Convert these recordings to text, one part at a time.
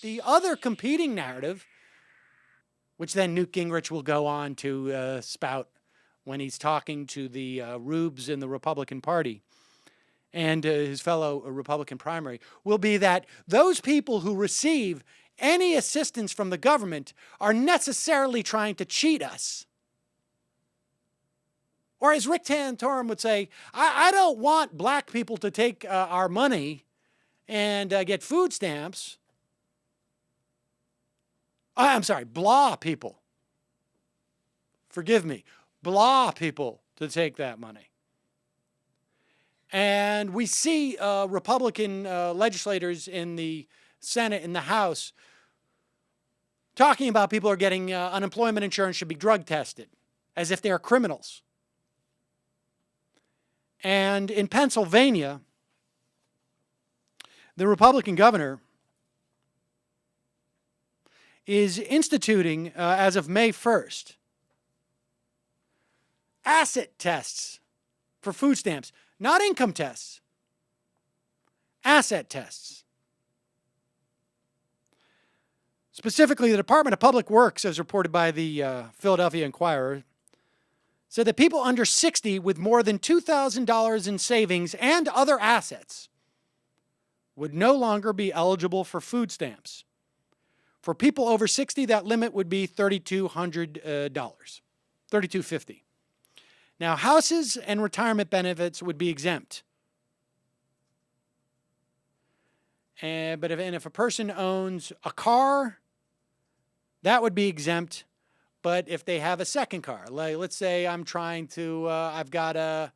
the other competing narrative, which then Newt Gingrich will go on to spout when he's talking to the rubes in the Republican Party and his fellow Republican primary, will be that those people who receive any assistance from the government are necessarily trying to cheat us. Or as Rick Santorum would say, I don't want black people to take our money and get food stamps. I'm sorry, blah people. Forgive me. Blah people to take that money. And we see Republican legislators in the Senate, in the House, talking about people who are getting unemployment insurance should be drug tested, as if they're criminals. And in Pennsylvania, the Republican governor is instituting, as of May 1st, asset tests for food stamps. Not income tests, asset tests. Specifically, the Department of Public Works, as reported by the Philadelphia Inquirer, said that people under 60 with more than $2,000 in savings and other assets would no longer be eligible for food stamps. For people over 60, that limit would be $3,200, $3,250. Now, houses and retirement benefits would be exempt. But if a person owns a car, that would be exempt. But if they have a second car, like let's say I'm trying to, I've got a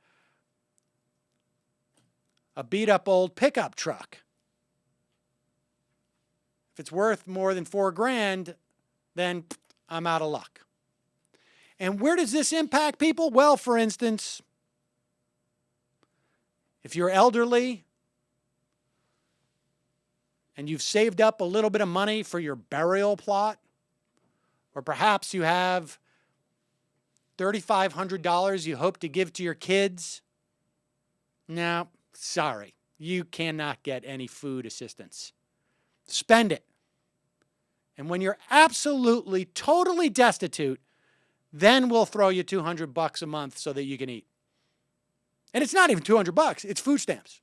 beat up old pickup truck. If it's worth more than $4,000, then I'm out of luck. And where does this impact people? Well, for instance, if you're elderly and you've saved up a little bit of money for your burial plot, or perhaps you have $3,500 you hope to give to your kids, no, sorry, you cannot get any food assistance. Spend it. And when you're absolutely, totally destitute, then we'll throw you $200 a month so that you can eat. And it's not even $200, it's food stamps.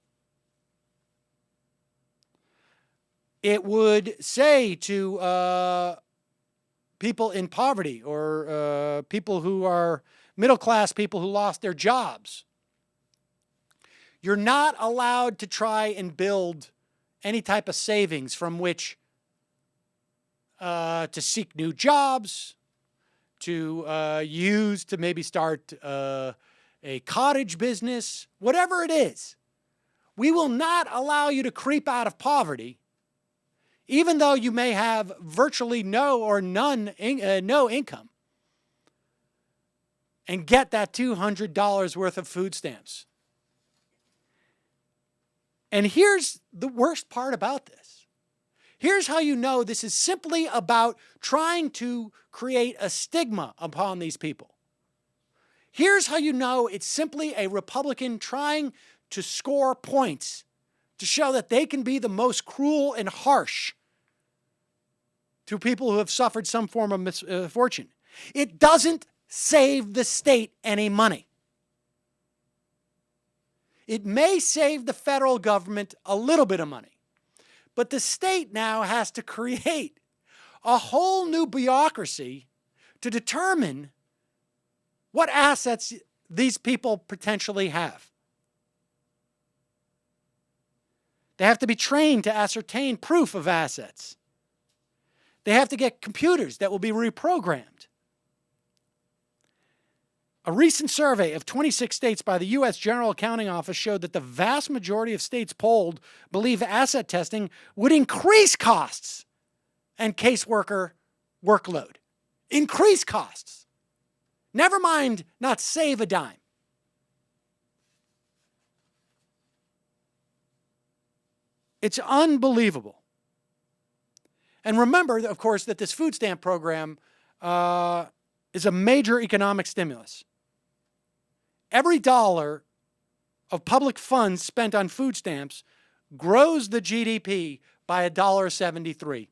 It would say to people in poverty or people who are middle class, people who lost their jobs, you're not allowed to try and build any type of savings from which to seek new jobs, to use to maybe start a cottage business, whatever it is. We will not allow you to creep out of poverty, even though you may have virtually no or no income, and get that $200 worth of food stamps. And here's the worst part about this. Here's how you know this is simply about trying to create a stigma upon these people. Here's how you know it's simply a Republican trying to score points to show that they can be the most cruel and harsh to people who have suffered some form of misfortune. It doesn't save the state any money. It may save the federal government a little bit of money. But the state now has to create a whole new bureaucracy to determine what assets these people potentially have. They have to be trained to ascertain proof of assets. They have to get computers that will be reprogrammed. A recent survey of 26 states by the U.S. General Accounting Office showed that the vast majority of states polled believe asset testing would increase costs and caseworker workload. Increase costs. Never mind not save a dime. It's unbelievable. And remember, of course, that this food stamp program is a major economic stimulus. Every dollar of public funds spent on food stamps grows the GDP by $1.73.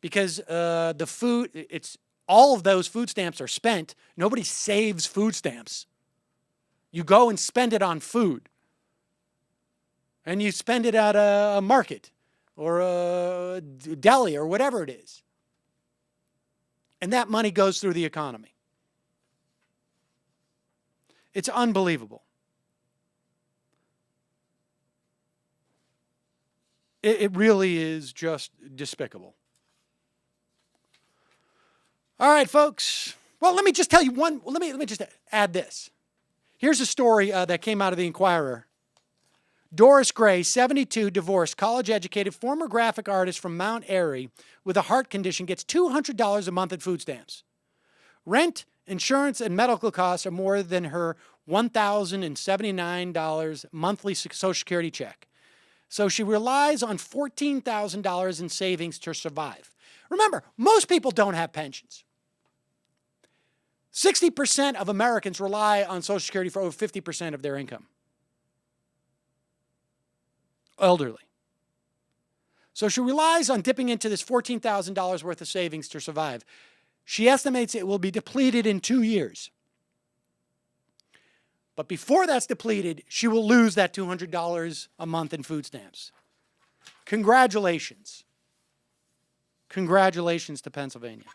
because the food, it's all of those food stamps are spent. Nobody saves food stamps. You go and spend it on food. And you spend it at a market or a deli or whatever it is. And that money goes through the economy. It's unbelievable. It really is just despicable. All right, folks. Well, let me just tell you one. Let me just add this. Here's a story that came out of the Inquirer. Doris Gray, 72, divorced, college-educated, former graphic artist from Mount Airy with a heart condition, gets $200 a month in food stamps. Rent, insurance, and medical costs are more than her $1,079 monthly Social Security check. So she relies on $14,000 in savings to survive. Remember, most people don't have pensions. 60% of Americans rely on Social Security for over 50% of their income. Elderly. So she relies on dipping into this $14,000 worth of savings to survive. She estimates it will be depleted in 2 years. But before that's depleted, she will lose that $200 a month in food stamps. Congratulations. Congratulations to Pennsylvania.